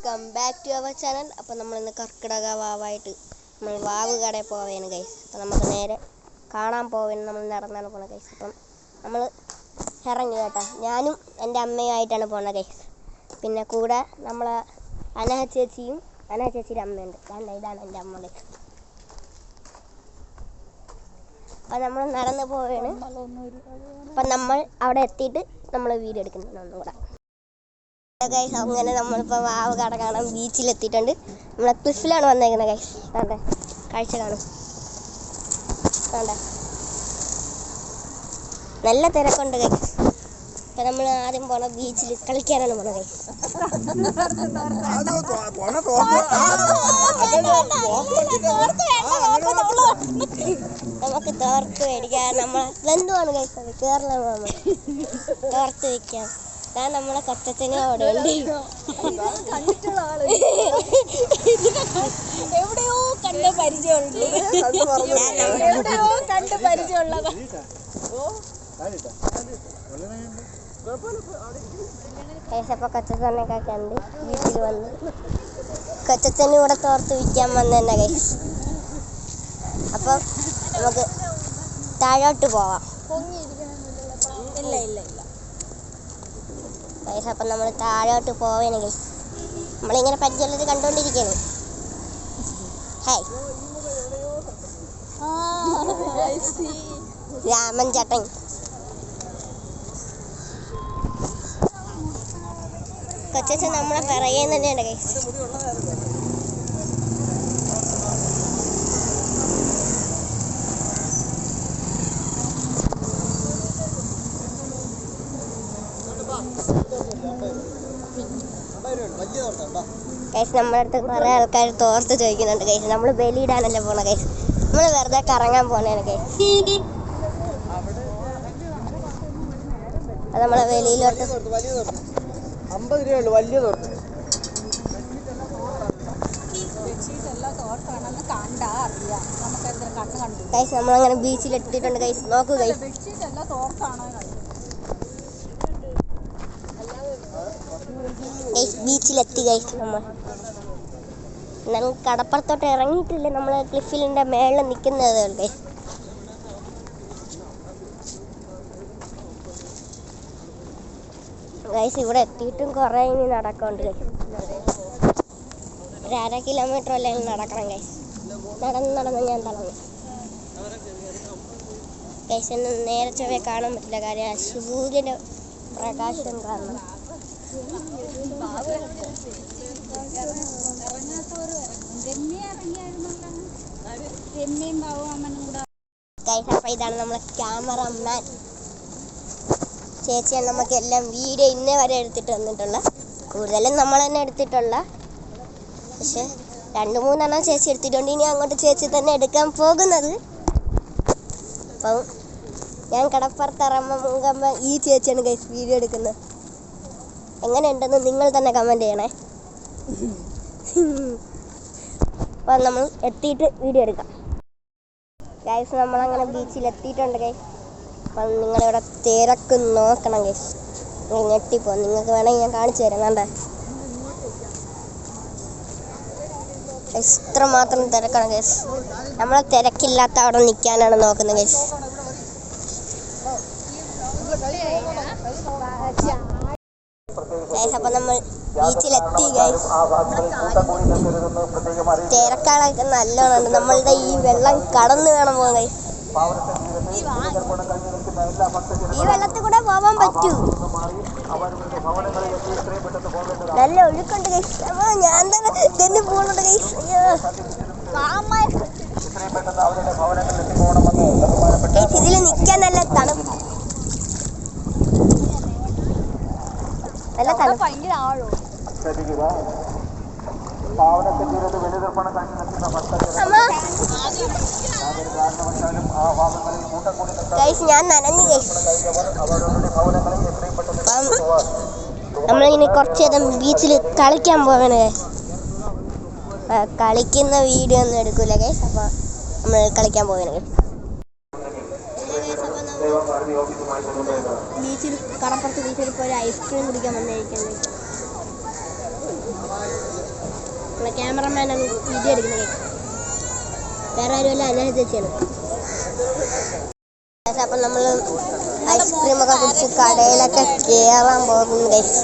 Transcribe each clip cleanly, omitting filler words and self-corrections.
Welcome back to our channel. അപ്പോൾ നമ്മളിന്ന് കർക്കിടക വാവായിട്ട് നമ്മൾ വാവ് കടയിൽ പോവുകയാണ് ഗൈസ്. അപ്പോൾ നമുക്ക് നേരെ കാണാൻ പോവുകയാണ്. നമ്മൾ നടന്നാണ് പോകുന്നത് ഗൈസ്. അപ്പം നമ്മൾ ഇറങ്ങി കേട്ടോ. ഞാനും എൻ്റെ അമ്മയുമായിട്ടാണ് പോകുന്നത് ഗൈസ്. പിന്നെ കൂടെ നമ്മളെ അനഹ ചേച്ചിയുടെ അമ്മയുണ്ട്. ഇതാണ് എൻ്റെ അമ്മ ഗൈസ്. അപ്പം നമ്മൾ നടന്ന് പോവുകയാണ്. അപ്പം നമ്മൾ അവിടെ എത്തിയിട്ട് നമ്മൾ വീഡിയോ എടുക്കുന്നുണ്ട് ഒന്നും കൂടെ. ഗൈസ് അങ്ങനെ നമ്മളിപ്പോൾ വാവ് കട കാണാൻ ബീച്ചിലെത്തിയിട്ടുണ്ട്. നമ്മളെ ക്ലിഫിലാണ് വന്നേക്കുന്നത് ഗൈസ്. കണ്ടേ കാഴ്ച കാണും. കണ്ടേ നല്ല തിരക്കുണ്ട് ഗൈസ്. ഇപ്പം നമ്മൾ ആദ്യം പോണ ബീച്ചിൽ കളിക്കാനാണ് പോണത് ഗൈസ്. നമുക്ക് തോർത്ത് മേടിക്കാൻ നമ്മളെ ബന്ധുവാണ് ഗൈസ്. അത് കേരളമാണ്. നമ്മൾ തോർത്ത് വയ്ക്കാം. ഞാൻ നമ്മളെ കൊച്ചച്ഛനും അവിടെ ഉണ്ട്. എവിടെയോ കണ്ട പരിചയമുണ്ട്. കേസപ്പോൾ കൊച്ചച്ഛനൊക്കെ കണ്ട് വീട്ടിൽ വന്ന് കൊച്ചച്ഛനും കൂടെ തോർത്ത് വിൽക്കാൻ വന്ന് തന്നെ കൈസ്. അപ്പം നമുക്ക് താഴോട്ട് പോവാം. ഇല്ല ഗൈസ് അപ്പം നമ്മൾ താഴോട്ട് പോവുകയാണെങ്കിൽ നമ്മളിങ്ങനെ പരിചയമുള്ളത് കണ്ടുകൊണ്ടിരിക്കുകയാണ്. ഹായ് രാമൻ ചേട്ടൻ. കൊച്ചച്ഛൻ നമ്മളെ പിറകെ തന്നെയാണ് ഗൈസ്. ഗൈസ് നമ്മുടെ അടുത്ത് കുറേ ആൾക്കാർ തോർത്ത് ചോദിക്കുന്നുണ്ട് ഗൈസ്. നമ്മൾ ബലിയിടാനല്ലേ പോണ ഗൈസ്. നമ്മൾ വെറുതെ കറങ്ങാൻ പോണേണ് ഗൈസ്. അത് നമ്മളെ വെളിയിലോട്ട് 50 രൂപയുള്ളൂ വലിയ തോർത്ത്. ഗൈസ് നമ്മളങ്ങനെ ബീച്ചിലെത്തിയിട്ടുണ്ട് ഗൈസ്. നോക്കൂ ഗൈസ്. ബീച്ചിലെത്തി ഗൈസ്. നമ്മൾ കടപ്പുറത്തോട്ട് ഇറങ്ങിയിട്ടില്ല. നമ്മൾ ക്ലിഫിലിൻ്റെ മേളിൽ നിൽക്കുന്നത് ഗൈസ്. ഗൈസ് ഇവിടെ എത്തിയിട്ടും കുറേ ഇനി നടക്കുന്നുണ്ട് ഗൈസ്. ഒരു 1/2 കിലോമീറ്റർ അല്ലെങ്കിൽ നടക്കണം ഗൈസ്. നടന്ന് ഞാൻ തളർന്നു ഗൈസ്. എന്ന് നേരെ ചൊവ്വേ കാണാൻ പറ്റില്ല. കാര്യം സൂര്യൻ്റെ പ്രകാശം കാരണം. ഗൈസ് അപ്പം ഇതാണ് നമ്മളെ ക്യാമറമാൻ ചേച്ചിയാണ്. നമുക്കെല്ലാം വീഡിയോ ഇന്നേ വരെ എടുത്തിട്ട് വന്നിട്ടുള്ള. കൂടുതലും നമ്മൾ തന്നെ എടുത്തിട്ടുള്ള. പക്ഷെ 2-3 ചേച്ചി എടുത്തിട്ടുണ്ട്. ഇനി അങ്ങോട്ട് ചേച്ചി തന്നെ എടുക്കാൻ പോകുന്നത്. അപ്പം ഞാൻ കടപ്പുറത്തിറങ്ങുമ്പോൾ ഈ ചേച്ചിയാണ് ഗൈസ് വീഡിയോ എടുക്കുന്നത്. എങ്ങനെയുണ്ടെന്ന് നിങ്ങൾ തന്നെ കമൻറ്റ് ചെയ്യണേ. അപ്പം നമ്മൾ എത്തിയിട്ട് വീഡിയോ എടുക്കാം ഗൈസ്. നമ്മളങ്ങനെ ബീച്ചിലെത്തിയിട്ടുണ്ട് ഗൈസ്. അപ്പം നിങ്ങളിവിടെ തിരക്ക് നോക്കണം ഗൈസ്. ഞെട്ടിപ്പോ. നിങ്ങൾക്ക് വേണമെങ്കിൽ ഞാൻ കാണിച്ചു തരാം. കണ്ടേ ഇത്ര മാത്രം തിരക്കാണ് ഗൈസ്. നമ്മളെ തിരക്കില്ലാത്ത അവിടെ നിൽക്കാനാണ് നോക്കുന്നത് ഗൈസ്. അപ്പം നമ്മൾ ബീച്ചിലെത്തി ഗൈസ്. തിരക്കാളൊക്കെ നല്ലോണം ഉണ്ട്. നമ്മളുടെ ഈ വെള്ളം കടന്നു വേണം പോകാൻ ഗൈസ്. ഈ വെള്ളത്തിൽ കൂടെ പോവാൻ പറ്റൂ. നല്ല ഒഴുക്കുണ്ട് ഗൈസ്. ഞാൻ തന്നെ തന്നെ പോകുന്നുണ്ട് ഗൈസ്. ഇതിൽ നിൽക്കാൻ നല്ല തണുപ്പ്. നല്ല തണുപ്പ്. ഭയങ്കര ആഴോ. ഗൈസ് ഞാൻ നനഞ്ഞു ഗൈസ്. നമ്മളിങ്ങനെ കുറച്ച് നേരം ബീച്ചിൽ കളിക്കാൻ പോവാണ് ഗൈസ്. കളിക്കുന്ന വീഡിയോ ഒന്നും എടുക്കൂല ഗൈസ്. അപ്പോൾ നമ്മൾ കളിക്കാൻ പോവാണ് ഗൈസ്. ബീച്ചിൽ കടപ്പുറത്ത് ബീച്ചിൽ പോയി ഐസ്ക്രീം കുടിക്കാൻ വന്നിരിക്കുന്നത്. നമ്മളെ ക്യാമറമാനാണ് വീഡിയോ എടുക്കുന്നത്. വേറെ ആരുമല്ല, അനാഥ ചേച്ചിയാണ്. അപ്പം നമ്മൾ ഐസ്ക്രീമൊക്കെ കുടിച്ച് കടയിലൊക്കെ കയറാൻ പോകുന്നു ഗൈസ്.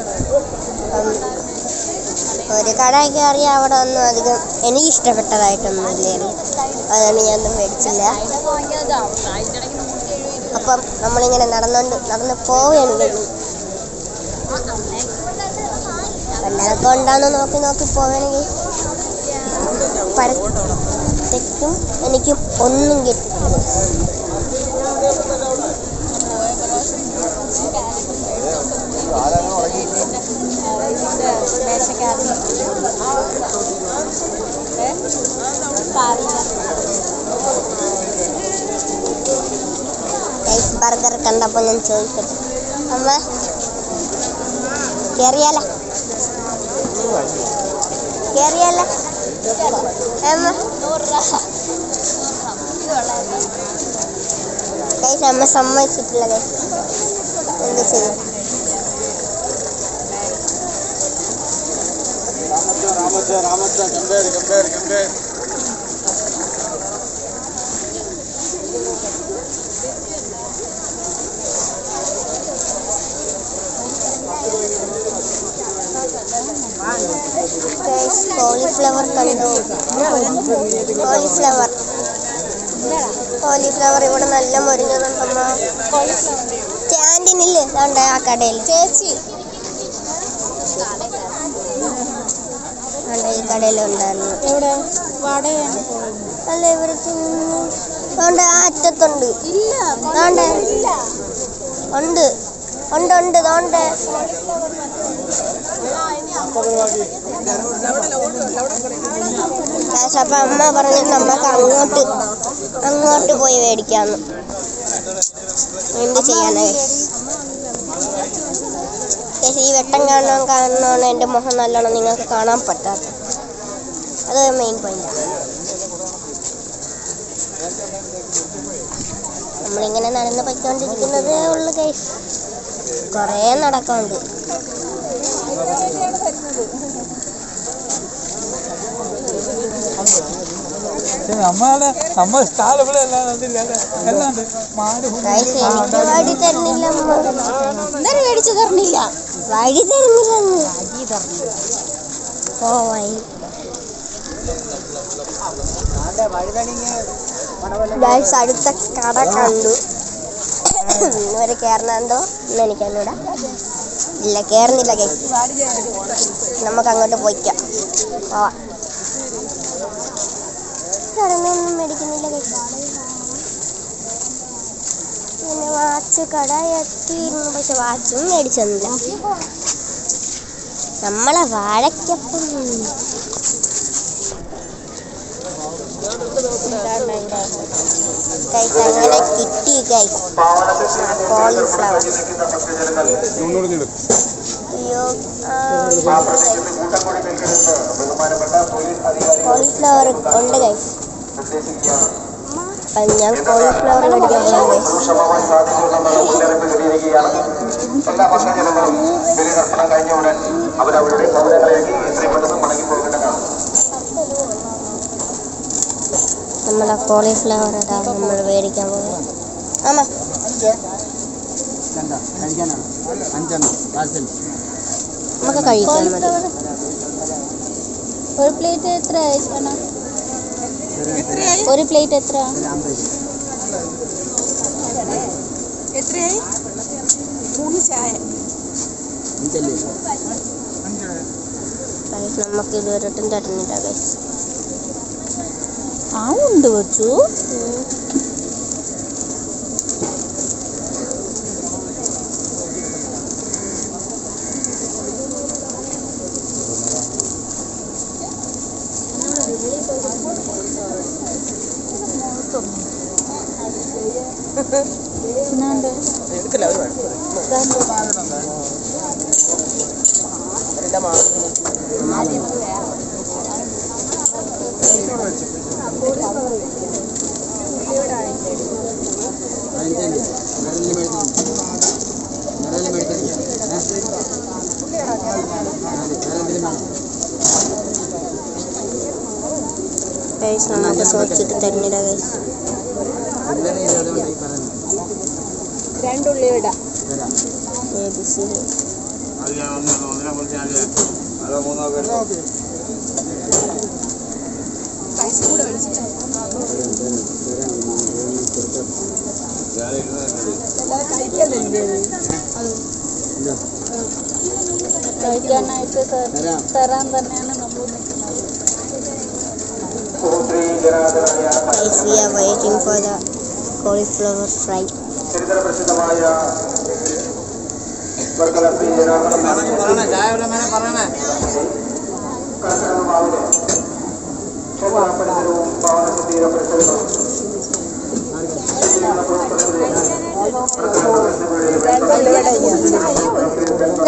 ഒരു കട കയറി അവിടെ ഒന്നും അധികം എനിക്ക് ഇഷ്ടപ്പെട്ടതായിട്ടൊന്നും ഇല്ലായിരുന്നു. അതുകൊണ്ട് ഞാനൊന്നും മേടിച്ചില്ല. അപ്പം നമ്മളിങ്ങനെ നടന്ന് പോവുകയാണ് ഗൈസ്. വല്ലതൊക്കെ ഉണ്ടാകുന്ന നോക്കി പോവുകയാണെങ്കിൽ പരത്തേക്കും എനിക്കും ഒന്നും കിട്ടില്ല. ബർഗർ കണ്ടപ്പോൾ ഞാൻ ചോദിക്കട്ടെ, അമ്മ കേറിയാല അമ്മ? ഗൈസ് അമ്മ സമ്മതിച്ചിട്ടില്ല ഗൈസ്. എന്ത് ചെയ്യും? കോളിഫ്ലവർ കണ്ടു. കോളിഫ്ലവർ ഇവിടെ നല്ല മുരിഞ്ഞതുണ്ടമ്മ. ക്യാൻറ്റീനില്ലേ അതുകൊണ്ട് ആ കടയിൽ ചേച്ചി ഈ കടയിലുണ്ടായിരുന്നു. അല്ല ഇവർക്ക് അതുകൊണ്ട് ആ അറ്റത്തുണ്ട്. ഉണ്ട് അതുകൊണ്ട് അപ്പം അമ്മ പറഞ്ഞു നമുക്ക് അങ്ങോട്ട് പോയി മേടിക്കാന്ന്. എന്ത് ചെയ്യാനാ? ഈ വെട്ടം കാണുന്നതാണ് എൻ്റെ മുഖം നല്ലോണം നിങ്ങൾക്ക് കാണാൻ പറ്റാത്ത. അത് മെയിൻ പോയിന്റ്. നമ്മളിങ്ങനെ നടന്ന് പോയിക്കൊണ്ടിരിക്കുന്നതേ ഉള്ളു ഗൈസ്. കുറേ നടക്കാനുണ്ട്. വഴി തരുന്നില്ല, മേടിച്ചു തരുന്നില്ല, വഴി തരുന്നില്ല. ഓ വഴി അടുത്ത കട കണ്ടു. ഇന്നുവരെ കയറണുണ്ടോ എന്ന് എനിക്കറിഞ്ഞൂടാ. ഇല്ല, കയറുന്നില്ല ഗൈസ്. നമുക്ക് അങ്ങോട്ട് പോയിക്കാം. കടന്നൊന്നും മേടിക്കുന്നില്ല ഗൈസ്. പിന്നെ വാച്ച് കട എത്തിയിരുന്നു, പക്ഷെ വാച്ചും മേടിച്ചൊന്നുമില്ല. നമ്മളെ വാഴയ്ക്കപ്പം ഗൈസ് അങ്ങനെ കിട്ടി ഗൈസ്. കോളിഫ്ലവർ. അയ്യോ, കോളിഫ്ലവർ ഉണ്ട് ഗൈസ്. അപ്പം ഞാൻ കോളിഫ്ലവർ മേടിക്കാൻ പോകുന്നത്. നമ്മുടെ കോളിഫ്ലവർ നമ്മൾ മേടിക്കാൻ പോകുന്നത്. ആമാ നമുക്ക് കഴിക്കാൻ മതി. ഒരു പ്ലേറ്റ് എത്ര? ഒരു പ്ലേറ്റ് എത്രയായി? 3 ചായ. നമുക്ക് ഇതുവരെട്ടും തരുന്നില്ല ഗൈസ്. ഉണ്ട് വെച്ചു. ഗൈസ് നമുക്ക് നോക്കിയിട്ട് തരുന്നില്ല ഗൈസ്. രണ്ടുള്ളി ഇടാം. കഴിക്കാനായിട്ട് തരാൻ തന്നെയാണ് നമ്മൾ നിൽക്കുന്നത്. Guys, we are waiting for the cauliflower fry.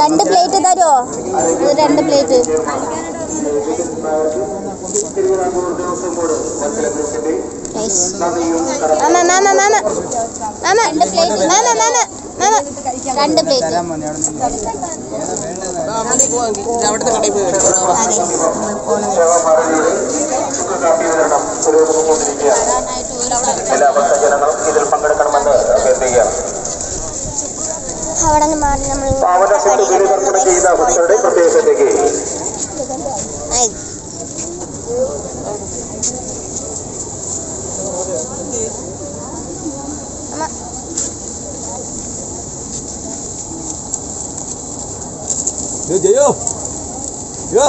രണ്ട് പ്ലേറ്റ് തരുമോ? 2 പ്ലേറ്റ്. അവിടെ നിന്ന് മാറി നമ്മൾ ജയോ യോ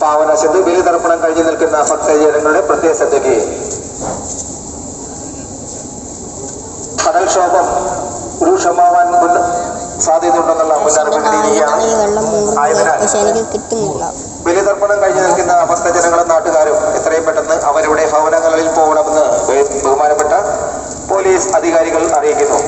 പാവന സിദ്ധു ബലിതർപ്പണം കഴിഞ്ഞു നിൽക്കുന്ന ഭക്തജനങ്ങളുടെ പ്രത്യേക ശ്രദ്ധയ്ക്ക് കടൽക്ഷോഭം രൂക്ഷമാവാൻ സാധ്യതയുണ്ടെന്നുള്ള ബലിതർപ്പണം കഴിഞ്ഞു നിൽക്കുന്ന ഭക്തജനങ്ങളും നാട്ടുകാരും എത്രയും പെട്ടെന്ന് അവരുടെ ഭവനങ്ങളിൽ പോകണമെന്ന് ബഹുമാനപ്പെട്ട പോലീസ് അധികാരികൾ അറിയിക്കുന്നു.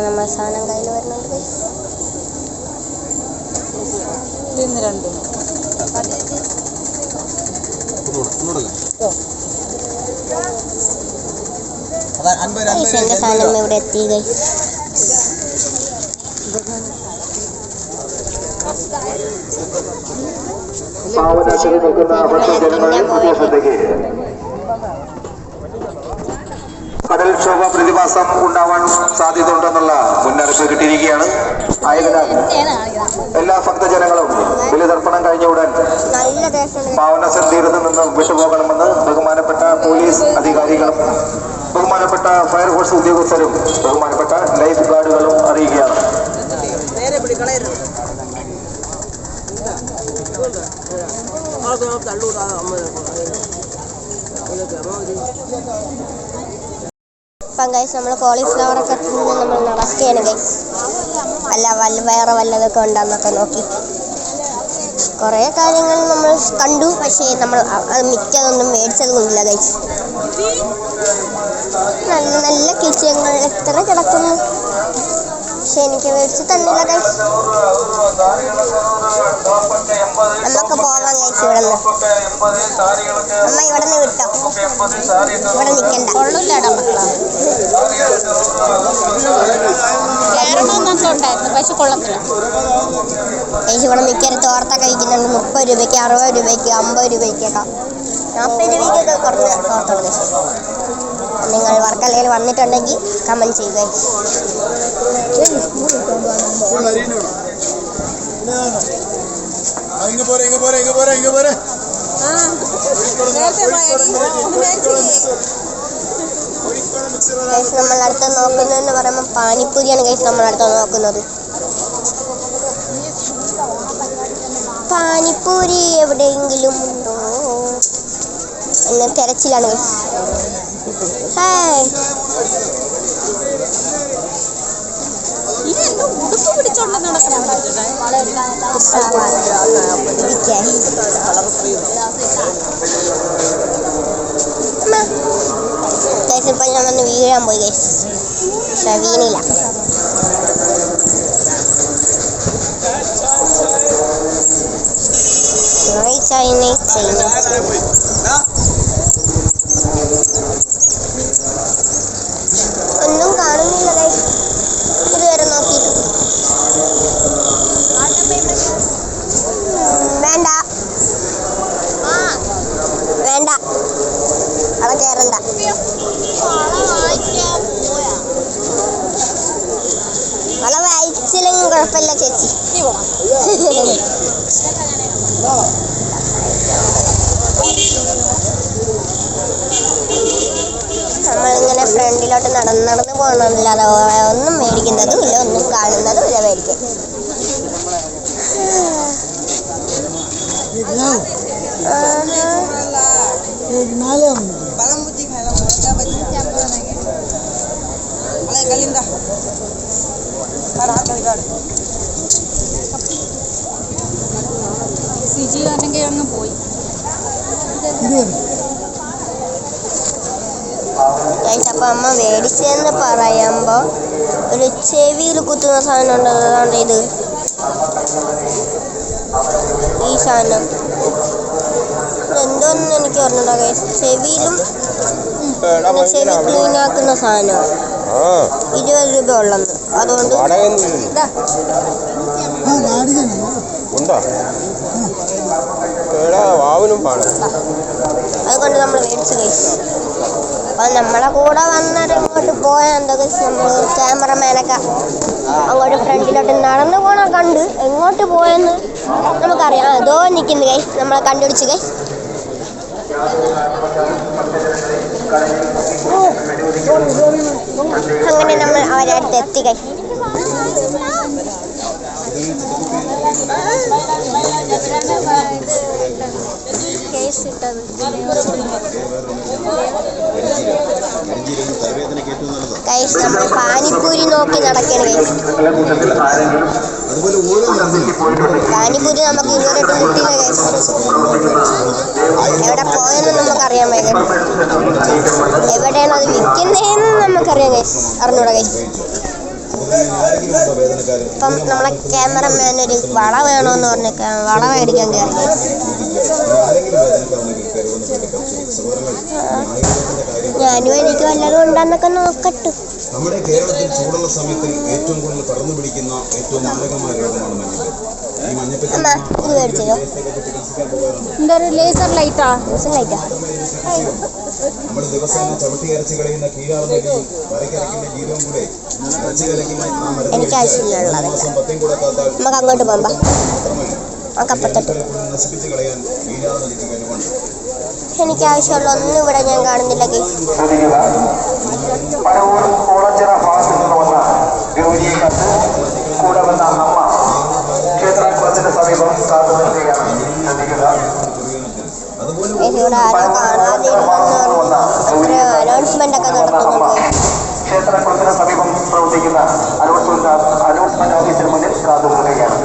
നമ്മൾ സാധനം കയ്യിൽ വരുന്നുണ്ട്. എന്റെ സാധനം ഇവിടെ എത്തി. കടൽക്ഷോഭ പ്രതിഭാസം ഉണ്ടാവാൻ സാധ്യതയുണ്ടെന്നുള്ള മുന്നറിയിപ്പ് കിട്ടിയിരിക്കുകയാണ്. ആയതിനാൽ എല്ലാ ഭക്തജനങ്ങളും ബലിതർപ്പണം കഴിഞ്ഞ ഉടൻ പാവനസന്ധിയിൽ നിന്ന് വിട്ടുപോകണമെന്ന് ബഹുമാനപ്പെട്ട പോലീസ് അധികാരികളും ബഹുമാനപ്പെട്ട ഫയർഫോഴ്സ് ഉദ്യോഗസ്ഥരും ബഹുമാനപ്പെട്ട ലൈഫ് ഗാർഡുകളും അറിയിക്കുകയാണ്. ഇപ്പം ഗൈസ് നമ്മൾ കോളിഫ്ലവറൊക്കെ തിന്ന് നമ്മൾ നടക്കുകയാണ് ഗൈസ്. വേറെ വല്ലതൊക്കെ ഉണ്ടെന്നൊക്കെ നോക്കി കുറേ കാര്യങ്ങൾ നമ്മൾ കണ്ടു. പക്ഷേ നമ്മൾ അത് മിക്കതൊന്നും മേടിച്ചതൊന്നുമില്ല ഗൈസ്. നല്ല നല്ല കിച്ചങ്ങൾ എത്ര കിടക്കുന്നു, പക്ഷെ എനിക്ക് മേടിച്ച് തന്നില്ല ഗൈസ്. നമുക്ക് പോവാം ഗൈസ് ഇവിടെ നിന്ന്. അമ്മ ഇവിടെ നിന്ന് വിട്ടോ, ഇവിടെ നിൽക്കണ്ട. കൊള്ളില്ലടാ മക്കളെ. ഉണ്ടായിരുന്നു പക്ഷെ കൊള്ളത്തില്ല ഗൈസ്. ഇവിടെ മിക്കവരും തോർത്തൊക്കെ വിൽക്കുന്നുണ്ട് 30 രൂപയ്ക്ക്, 60 രൂപയ്ക്ക്, 50 രൂപയ്ക്കൊക്കെ, 40 രൂപയ്ക്കൊക്കെ കുറഞ്ഞ തോർത്തുണ്ട് ഗൈസ്. നിങ്ങൾ വർക്കലയിൽ വന്നിട്ടുണ്ടെങ്കിൽ കമന്റ് ചെയ്യുക. ഗൈസ് നമ്മളടുത്ത് നോക്കുന്നതെന്ന് പറയുമ്പോൾ പാനിപ്പൂരിയാണ് ഗൈസ് നമ്മളടുത്ത് നോക്കുന്നത്. പാനിപ്പൂരി എവിടെയെങ്കിലും ഉണ്ടോ എന്ന തെരച്ചിലാണ് ഗൈസ്. ഹായ് ഉടുപ്പ് പിടിച്ചോണ്ട് നടക്കണം. ഗൈസ് ഇപ്പം ഞാൻ വന്ന് വീഴാൻ പോയി ഗൈസ്, പക്ഷെ വീണില്ല. ഒന്നും കാണുന്നില്ല ഗൈസ് ഇതുവരെ നോക്കിയിട്ട്. വേണ്ട വേണ്ട അവിടെ കയറണ്ട. വള വായിച്ചില്ലെങ്കിൽ കുഴപ്പമില്ല ചേച്ചി. നമ്മളിങ്ങനെ ഫ്രണ്ടിലോട്ട് നടന്ന് പോകണമെന്നില്ലാതെ ഒന്നും മേടിക്കുന്നതും ഇല്ല, ഒന്നും കാണുന്നതും ഇല്ല മേടിക്കാൻ. സിജി ആണെങ്കിൽ അങ്ങ് പോയി. അപ്പൊ അമ്മ മേടിച്ചെന്ന് പറയുമ്പോ ഒരു ചെവിയിൽ കുത്തുന്ന സാധനം ഉണ്ട്. അതുകൊണ്ട് ഇത് ഈ സാധനം എന്തോന്നും എനിക്ക് പറഞ്ഞിട്ടുണ്ടോ ഗൈസ്. ചെവിയിലും ചെവി ക്ലീൻ ആക്കുന്ന സാധനം 20 രൂപ ഉള്ളെന്ന്. അതുകൊണ്ട് അതുകൊണ്ട് നമ്മൾ മേടിച്ചു ഗൈസ്. അപ്പം നമ്മളെ കൂടെ വന്നിട്ട് ഇങ്ങോട്ട് പോയാൽ എന്താ ഗൈസ്, നമ്മൾ ക്യാമറമാനൊക്കെ അങ്ങോട്ട് ഫ്രണ്ടിലോട്ട് നടന്നു പോണ കണ്ട് എങ്ങോട്ട് പോയെന്ന് നമുക്കറിയാം. അതോ നിൽക്കുന്നു ഗൈസ്, നമ്മളെ കണ്ടുപിടിച്ച് ഗൈസ്. അങ്ങനെ നമ്മൾ അവരുടെ അടുത്ത് എത്തി ഗൈസ്. കേസ് ഇട്ടത് ഗൈസ്, നമ്മൾ പാനിപ്പൂരി നോക്കി നടക്കണം ഗൈസ്. പാനിപ്പൂരി നമുക്ക് ഇതുവരെ കിട്ടിയില്ല ഗൈസ്. എവിടെ പോയെന്ന് നമുക്കറിയാൻ വയ്യ. എവിടെയാണ് അത് വിൽക്കുന്നതെന്ന് നമുക്കറിയാം ഗൈസ്, അറിഞ്ഞൂടാ ഗൈസ്. ഇപ്പം നമ്മളെ ക്യാമറമാൻ ഒരു വള വേണമെന്ന് പറഞ്ഞ വള മേടിക്കാൻ കയറി ഗൈസ്. ഞാനും എനിക്ക് വല്ലതും ഉണ്ടെന്നൊക്കെ നോക്കട്ടെ. നമ്മുടെ കേരളത്തിൽ ചൂടുള്ള സമയത്ത് ഏറ്റവും കൂടുതൽ പടർന്നു പിടിക്കുന്ന ഏറ്റവും മാരകമായ രോഗമാണ് മഞ്ഞപ്പിത്തം. ഈ മഞ്ഞപ്പിത്തം ലേസർ ലൈറ്റാ നമ്മൾ ദിവസേന ചവിട്ടിയരച്ച് കളയുന്ന കീഴാർന്നെല്ലിയും വരയ്ക്കരക്കിന്റെ ജീവവും കൂടെ അരച്ച് കലക്കുന്ന എനിക്ക് ആവശ്യമുള്ളത് കൂടെ കാത്താൽ നമുക്ക് അങ്ങോട്ട് പോകാം. നശിപ്പിച്ച് കളയാൻ കീഴാർന്നെല്ലിക്ക് കഴിവുണ്ട്. എനിക്ക് ആവശ്യമുള്ള ഒന്നും ഇവിടെ ഞാൻ കാണുന്നില്ല ഗൈസ്. പരവൂർ കോളച്ചിറ ഭാഗത്ത് നിന്ന് വന്ന ഗൗരിയെ കണ്ട് കൂടെ വന്ന അമ്മ ക്ഷേത്രകുളത്തിന് സമീപം കാത്തു നിൽക്കുകയാണ്. ശ്രദ്ധിക്കുക. ഇവിടെ ആരും കാണാതെ അനൗൺസ്മെന്റ് ഒക്കെ നടത്തുന്നുണ്ട്. ക്ഷേത്രകുളത്തിന് സമീപം പ്രവർത്തിക്കുന്ന അനൗൺസ്മെന്റ് ഓഫീസിന് മുന്നിൽ കാത്തു നിൽക്കുകയാണ്.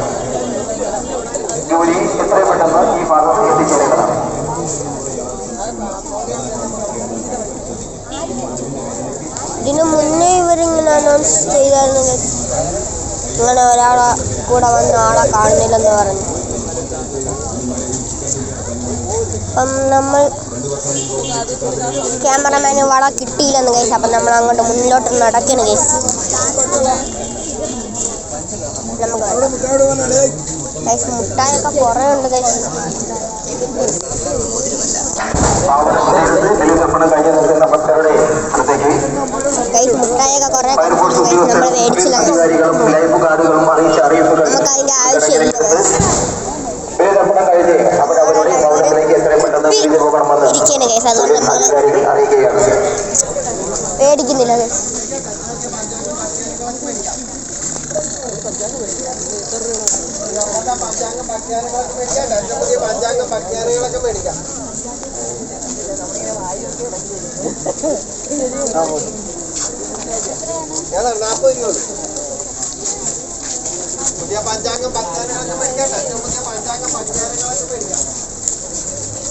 ഗൗരി എത്രയും പെട്ടെന്ന് ഈ ഭാഗം എത്തിച്ചേരുകയാണ്. ഇതിനു മുന്നേ ഇവരിങ്ങനെ അനൗൺസ് ചെയ്തായിരുന്നു ഗൈസ്. ഇങ്ങനെ ഒരാളെ കൂടെ വന്ന ആളെ കാണുന്നില്ലെന്ന് പറഞ്ഞു. അപ്പം നമ്മൾ ക്യാമറമാന് വള കിട്ടിയില്ലെന്ന് ഗൈസ്. അപ്പം നമ്മൾ അങ്ങോട്ട് മുന്നോട്ട് നടക്കണം ഗൈസ്. നമുക്ക് ഗൈസ് മുട്ടായൊക്കെ കുറേ ഉണ്ട് ഗൈസ്. ഗൈസ് മുട്ടായൊക്കെ കുറേ നമ്മൾ മേടിച്ചില്ല. നമുക്ക് അതിൻ്റെ ആവശ്യമില്ല ഗൈസ്. ഗൈസ്, അതുകൊണ്ട് നമ്മൾ അധികാരികൾ അറിയിക്കുകയാണ്. പേടിക്കുന്നില്ല ഗൈസ്.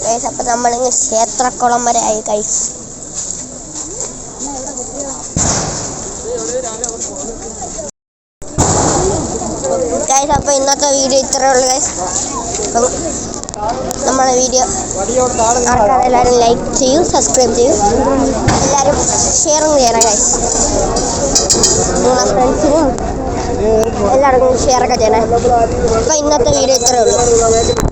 ഗൈസ്, അപ്പൊ നമ്മളിങ്ങ് ക്ഷേത്രക്കുളം വരെ ആയി ഗൈസ്. ഗൈസ്, അപ്പോൾ ഇന്നത്തെ വീഡിയോ ഇത്രയേ ഉള്ളൂ ഗൈസ്. അപ്പം നമ്മളെ വീഡിയോ ആൾക്കാർ എല്ലാവരും ലൈക്ക് ചെയ്യൂ, സബ്സ്ക്രൈബ് ചെയ്യൂ, എല്ലാവരും ഷെയറും ചെയ്യണം ഗൈസ്. നിങ്ങളെ ഫ്രണ്ട്സിനും എല്ലാവർക്കും ഷെയറൊക്കെ ചെയ്യണേ. അപ്പോൾ ഇന്നത്തെ വീഡിയോ ഇത്രയേ ഉള്ളൂ.